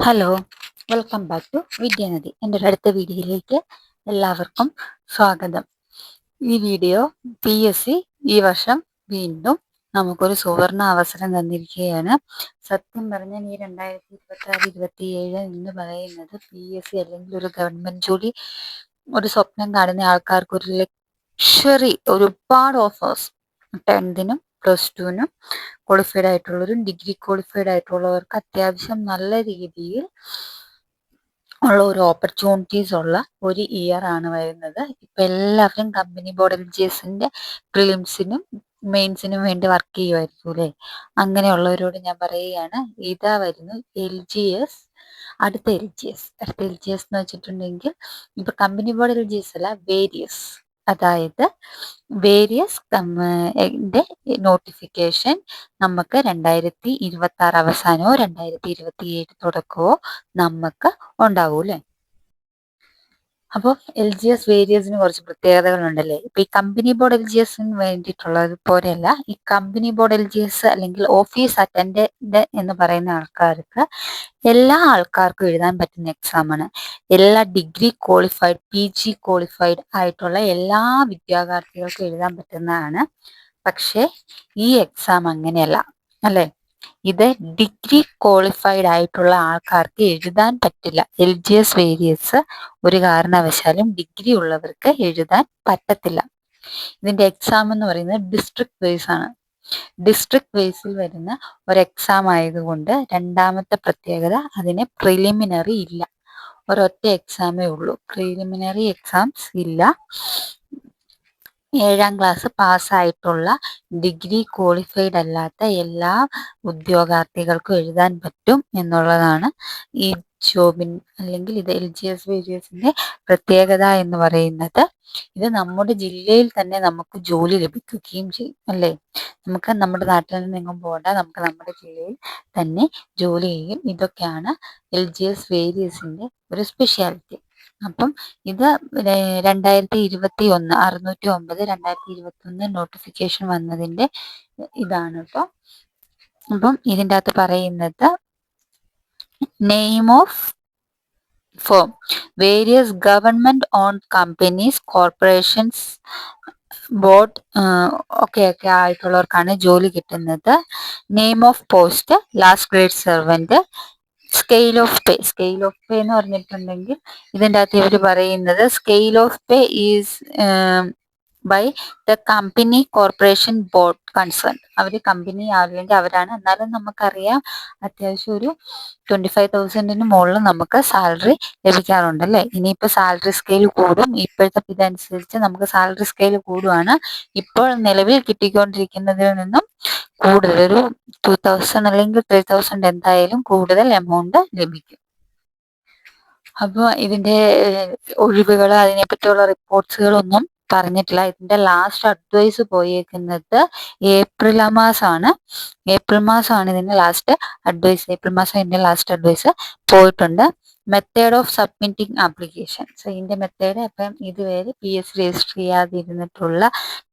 Hello, welcome back to Vidyanadi. എൻ്റെ ഒരു അടുത്ത വീഡിയോയിലേക്ക് എല്ലാവർക്കും സ്വാഗതം. ഈ വീഡിയോ PSC ഈ വർഷം വീണ്ടും നമുക്കൊരു സുവർണ അവസരം തന്നിരിക്കുകയാണ്. സത്യം പറഞ്ഞാൽ ഈ 2026-27 എന്ന് പറയുന്നത് PSC അല്ലെങ്കിൽ ഒരു ഗവൺമെൻറ് ജോലി ഒരു സ്വപ്നം കാണുന്ന ആൾക്കാർക്ക് ഒരു ലക്ഷറി ഒരുപാട് ഓഫേഴ്സ് 10th-നും +2-നും ക്വാളിഫൈഡ് ആയിട്ടുള്ളവരും ഡിഗ്രി ക്വാളിഫൈഡ് ആയിട്ടുള്ളവർക്ക് അത്യാവശ്യം നല്ല രീതിയിൽ ഉള്ള ഒരു ഓപ്പർച്യൂണിറ്റീസ് ഉള്ള ഒരു ഇയർ ആണ് വരുന്നത്. ഇപ്പം എല്ലാവരും കമ്പനി ബോർഡ് LGSന്റെ പ്രിലിംസിനും മെയിൻസിനും വേണ്ടി വർക്ക് ചെയ്യുമായിരിക്കും അല്ലേ? അങ്ങനെയുള്ളവരോട് ഞാൻ പറയുകയാണ്, ഇതാ വരുന്നു LGS. അടുത്ത LGS എന്ന് വെച്ചിട്ടുണ്ടെങ്കിൽ ഇപ്പൊ കമ്പനി ബോർഡ് LGS അല്ല, വേരിയസ്. അതായത് വേരിയസ് നോട്ടിഫിക്കേഷൻ നമുക്ക് 2026 അവസാനമോ 2027 തുടക്കമോ നമുക്ക് ഉണ്ടാവൂ അല്ലേ? അപ്പോൾ LGS വേരിയസിന് കുറച്ച് പ്രത്യേകതകളുണ്ടല്ലേ. ഇപ്പൊ ഈ കമ്പനി ബോർഡ് LGSന് വേണ്ടിയിട്ടുള്ളത് പോലെയല്ല, ഈ കമ്പനി ബോർഡ് LGS അല്ലെങ്കിൽ ഓഫീസ് അറ്റൻഡന്റ് എന്ന് പറയുന്ന ആൾക്കാർക്ക് എല്ലാ ആൾക്കാർക്കും എഴുതാൻ പറ്റുന്ന എക്സാമാണ്. എല്ലാ ഡിഗ്രി ക്വാളിഫൈഡ് PG ക്വാളിഫൈഡ് ആയിട്ടുള്ള എല്ലാ വിദ്യാർത്ഥികൾക്കും എഴുതാൻ പറ്റുന്നതാണ്. പക്ഷേ ഈ എക്സാം അങ്ങനെയല്ല അല്ലേ? ഇത് ഡിഗ്രി ക്വാളിഫൈഡ് ആയിട്ടുള്ള ആൾക്കാർക്ക് എഴുതാൻ പറ്റില്ല. LGS വേരിയസ് ഒരു കാരണവശാലും ഡിഗ്രി ഉള്ളവർക്ക് എഴുതാൻ പറ്റത്തില്ല. ഇതിന്റെ എക്സാം എന്ന് പറയുന്നത് ഡിസ്ട്രിക്ട് വൈസ് ആണ്. ഡിസ്ട്രിക്ട് വൈസിൽ വരുന്ന ഒരു എക്സാം ആയതുകൊണ്ട് രണ്ടാമത്തെ പ്രത്യേകത, അതിന് പ്രിലിമിനറി ഇല്ല. ഒരൊറ്റ എക്സാമേ ഉള്ളൂ, പ്രിലിമിനറി എക്സാംസ് ഇല്ല. 7ാം ക്ലാസ് പാസ്സായിട്ടുള്ള ഡിഗ്രി ക്വാളിഫൈഡ് അല്ലാത്ത എല്ലാ ഉദ്യോഗാർത്ഥികൾക്കും എഴുതാൻ പറ്റും എന്നുള്ളതാണ് ഈ ജോബിൻ അല്ലെങ്കിൽ ഇത് LGS വേരിയസിന്റെ പ്രത്യേകത എന്ന് പറയുന്നത്. ഇത് നമ്മുടെ ജില്ലയിൽ തന്നെ നമുക്ക് ജോലി ലഭിക്കുകയും ചെയ്യും അല്ലേ? നമുക്ക് നമ്മുടെ നാട്ടിൽ നിന്നും പോകണ്ട, നമുക്ക് നമ്മുടെ ജില്ലയിൽ തന്നെ ജോലി ചെയ്യും. ഇതൊക്കെയാണ് LGS വേരിയസിന്റെ ഒരു സ്പെഷ്യാലിറ്റി. അപ്പം ഇത് 2021 609 2021 നോട്ടിഫിക്കേഷൻ വന്നതിന്റെ ഇതാണ് ഇപ്പം. അപ്പം ഇതിൻ്റെ അകത്ത് പറയുന്നത് name of form various government on companies corporations board ഒക്കെ ആയിട്ടുള്ളവർക്കാണ് ജോലി കിട്ടുന്നത്. Name of post last grade servant. Scale of pay എന്ന് പറഞ്ഞിട്ടുണ്ടെങ്കിൽ ഇതിൻ്റെ അകത്ത് ഇവർ പറയുന്നത് scale of pay is by the company corporation board concern. അവർ കമ്പനി അല്ലെങ്കിൽ അവരാണ്. എന്നാലും നമുക്കറിയാം അത്യാവശ്യം ഒരു 25,000-ന് മുകളിൽ നമുക്ക് സാലറി ലഭിക്കാറുണ്ടല്ലേ. ഇനിയിപ്പോൾ സാലറി സ്കെയിൽ കൂടും. ഇപ്പോഴത്തെ ഇതനുസരിച്ച് നമുക്ക് സാലറി സ്കെയിൽ കൂടുവാണ്. ഇപ്പോൾ നിലവിൽ കിട്ടിക്കൊണ്ടിരിക്കുന്നതിൽ നിന്നും കൂടുതൽ ഒരു 2,000 അല്ലെങ്കിൽ 3,000 എന്തായാലും കൂടുതൽ എമൗണ്ട് ലഭിക്കും. അപ്പോൾ ഇതിന്റെ ഒഴിവുകൾ അതിനെപ്പറ്റിയുള്ള റിപ്പോർട്ട്സുകളൊന്നും പറഞ്ഞിട്ടില്ല. ഇതിന്റെ ലാസ്റ്റ് അഡ്വൈസ് പോയേക്കുന്നത് ഏപ്രിൽ മാസമാണ്. ഇതിന്റെ ലാസ്റ്റ് അഡ്വൈസ്. ഏപ്രിൽ മാസം ഇതിന്റെ ലാസ്റ്റ് അഡ്വൈസ് പോയിട്ടുണ്ട്. Method of submitting application. So ഇതിന്റെ മെത്തേഡ്, അപ്പം ഇതുവരെ PSC രജിസ്റ്റർ ചെയ്യാതിരുന്നിട്ടുള്ള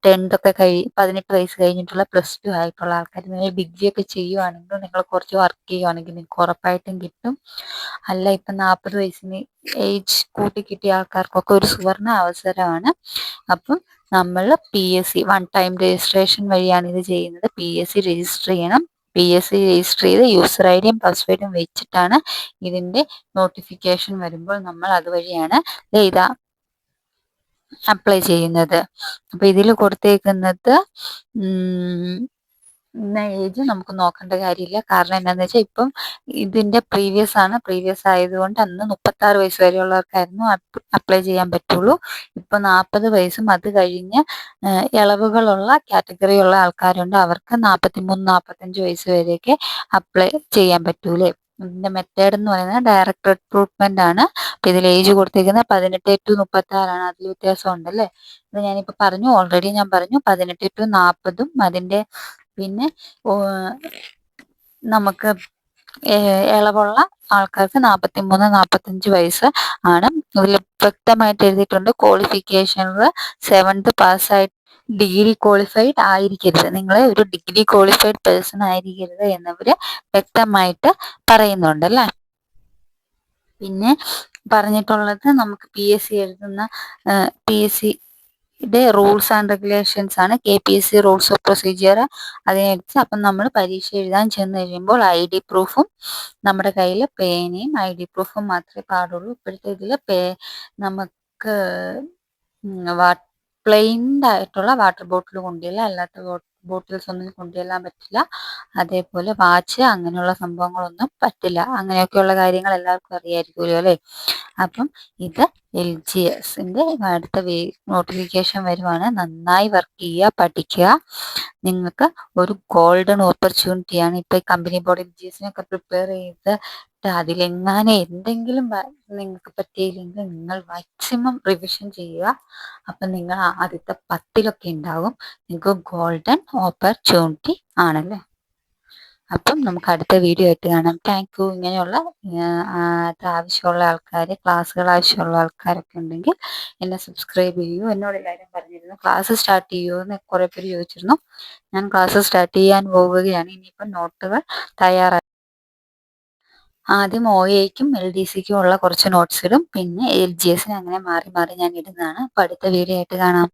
18 വയസ്സ് കഴിഞ്ഞിട്ടുള്ള +2 ആയിട്ടുള്ള ആൾക്കാർ, നിങ്ങൾ ഡിഗ്രി ഒക്കെ ചെയ്യുവാണെങ്കിൽ, നിങ്ങൾ കുറച്ച് വർക്ക് ചെയ്യുവാണെങ്കിൽ നിങ്ങൾക്ക് ഉറപ്പായിട്ടും കിട്ടും. അല്ല ഇപ്പം 40 വയസ്സിന് ഏജ് കൂട്ടി കിട്ടിയ ആൾക്കാർക്കൊക്കെ ഒരു സുവർണ അവസരമാണ്. അപ്പം നമ്മൾ PSC 1 ടൈം രജിസ്ട്രേഷൻ വഴിയാണ് ഇത് ചെയ്യുന്നത്. PSC രജിസ്റ്റർ ചെയ്യണം. PSC രജിസ്റ്റർ ചെയ്ത് യൂസർ ID-യും പാസ്വേഡും വെച്ചിട്ടാണ് ഇതിന്റെ നോട്ടിഫിക്കേഷൻ വരുമ്പോൾ നമ്മൾ അതുവഴിയാണ് ഇതാ അപ്ലൈ ചെയ്യുന്നത്. അപ്പൊ ഇതിൽ കൊടുത്തേക്കുന്നത് ഏജ് നമുക്ക് നോക്കേണ്ട കാര്യമില്ല. കാരണം എന്താണെന്ന് വെച്ചാൽ ഇപ്പം ഇതിന്റെ പ്രീവിയസ് ആയതുകൊണ്ട് അന്ന് 36 വയസ്സ് വരെയുള്ളവർക്കായിരുന്നു അപ്ലൈ ചെയ്യാൻ പറ്റുള്ളൂ. ഇപ്പൊ 40 വയസ്സും അത് കഴിഞ്ഞ് ഇളവുകളുള്ള കാറ്റഗറിയുള്ള ആൾക്കാരുണ്ട്. അവർക്ക് 43-45 വയസ്സ് വരെയൊക്കെ അപ്ലൈ ചെയ്യാൻ പറ്റൂലേ. ഇതിന്റെ മെത്തേഡ് എന്ന് പറയുന്നത് ഡയറക്റ്റ് റിക്രൂട്ട്മെന്റ് ആണ്. അപ്പൊ ഇതിൽ ഏജ് കൊടുത്തിരിക്കുന്നത് 18 to 36 അതിൽ വ്യത്യാസം ഉണ്ടല്ലേ. ഇത് ഞാനിപ്പോ ഓൾറെഡി ഞാൻ പറഞ്ഞു 18 to 40. അതിന്റെ പിന്നെ നമുക്ക് ഇളവുള്ള ആൾക്കാർക്ക് 43-45 വയസ്സ് ആണ്. ഇതിൽ വ്യക്തമായിട്ട് എഴുതിയിട്ടുണ്ട്, ക്വാളിഫിക്കേഷനിൽ 7th പാസ്സായിട്ട് ഡിഗ്രി ക്വാളിഫൈഡ് ആയിരിക്കരുത്. നിങ്ങൾ ഒരു ഡിഗ്രി ക്വാളിഫൈഡ് പേഴ്സൺ ആയിരിക്കരുത് എന്നവര് വ്യക്തമായിട്ട് പറയുന്നുണ്ട് അല്ലേ. പിന്നെ പറഞ്ഞിട്ടുള്ളത് നമുക്ക് PSC എഴുതുന്ന PSCയുടെ റൂൾസ് ആൻഡ് റെഗുലേഷൻസ് ആണ്. KPSC rules of procedure. അതിനനുസരിച്ച് അപ്പം നമ്മൾ പരീക്ഷ എഴുതാൻ ചെന്ന് കഴിയുമ്പോൾ ID പ്രൂഫും നമ്മുടെ കയ്യിൽ പേനയും ID പ്രൂഫും മാത്രമേ പാടുള്ളൂ. ഇപ്പോഴത്തെ ഇതിൽ നമുക്ക് പ്ലെയിൻഡ് ആയിട്ടുള്ള വാട്ടർ ബോട്ടിൽ കൊണ്ടുവരില്ല, അല്ലാത്ത ബോട്ടിൽസ് ഒന്നും കൊണ്ടുവരാൻ പറ്റില്ല. അതേപോലെ വാച്ച് അങ്ങനെയുള്ള സംഭവങ്ങളൊന്നും പറ്റില്ല. അങ്ങനെയൊക്കെയുള്ള കാര്യങ്ങൾ എല്ലാവർക്കും അറിയായിരിക്കുമല്ലോ അല്ലേ. അപ്പം ഇത് LGSന്റെ അടുത്ത നോട്ടിഫിക്കേഷൻ വരുവാണ്. നന്നായി വർക്ക് ചെയ്യുക, പഠിക്കുക. നിങ്ങൾക്ക് ഒരു ഗോൾഡൻ ഓപ്പർച്യൂണിറ്റിയാണ്. ഇപ്പൊ കമ്പനി ബോർഡ് LGSനൊക്കെ പ്രിപ്പയർ ചെയ്ത് അതിലെങ്ങാനും എന്തെങ്കിലും നിങ്ങൾക്ക് പറ്റിയില്ലെങ്കിൽ നിങ്ങൾ മാക്സിമം റിവിഷൻ ചെയ്യുക. അപ്പം നിങ്ങൾ ആദ്യത്തെ 10ലൊക്കെ ഉണ്ടാവും. നിങ്ങൾക്ക് ഗോൾഡൻ ഓപ്പർച്യൂണിറ്റി ആണല്ലേ. അപ്പം നമുക്ക് അടുത്ത വീഡിയോ ആയിട്ട് കാണാം. Thank you. ഇങ്ങനെയുള്ള ആവശ്യമുള്ള ആൾക്കാർ, ക്ലാസ്സുകൾ ആവശ്യമുള്ള ആൾക്കാരൊക്കെ ഉണ്ടെങ്കിൽ എന്നെ സബ്സ്ക്രൈബ് ചെയ്യൂ. എന്നോട് എല്ലാവരും പറഞ്ഞിരുന്നു ക്ലാസ് സ്റ്റാർട്ട് ചെയ്യുമോ എന്ന് കുറേ പേര് ചോദിച്ചിരുന്നു. ഞാൻ ക്ലാസ് സ്റ്റാർട്ട് ചെയ്യാൻ പോവുകയാണ്. ഇനിയിപ്പം നോട്ടുകൾ തയ്യാറായി. ആദ്യം OAയ്ക്കും LDCക്കും ഉള്ള കുറച്ച് നോട്ട്സ് ഇടും, പിന്നെ LGSന് അങ്ങനെ മാറി മാറി ഞാൻ ഇടുന്നതാണ്. അപ്പോൾ അടുത്ത വീഡിയോ ആയിട്ട് കാണാം.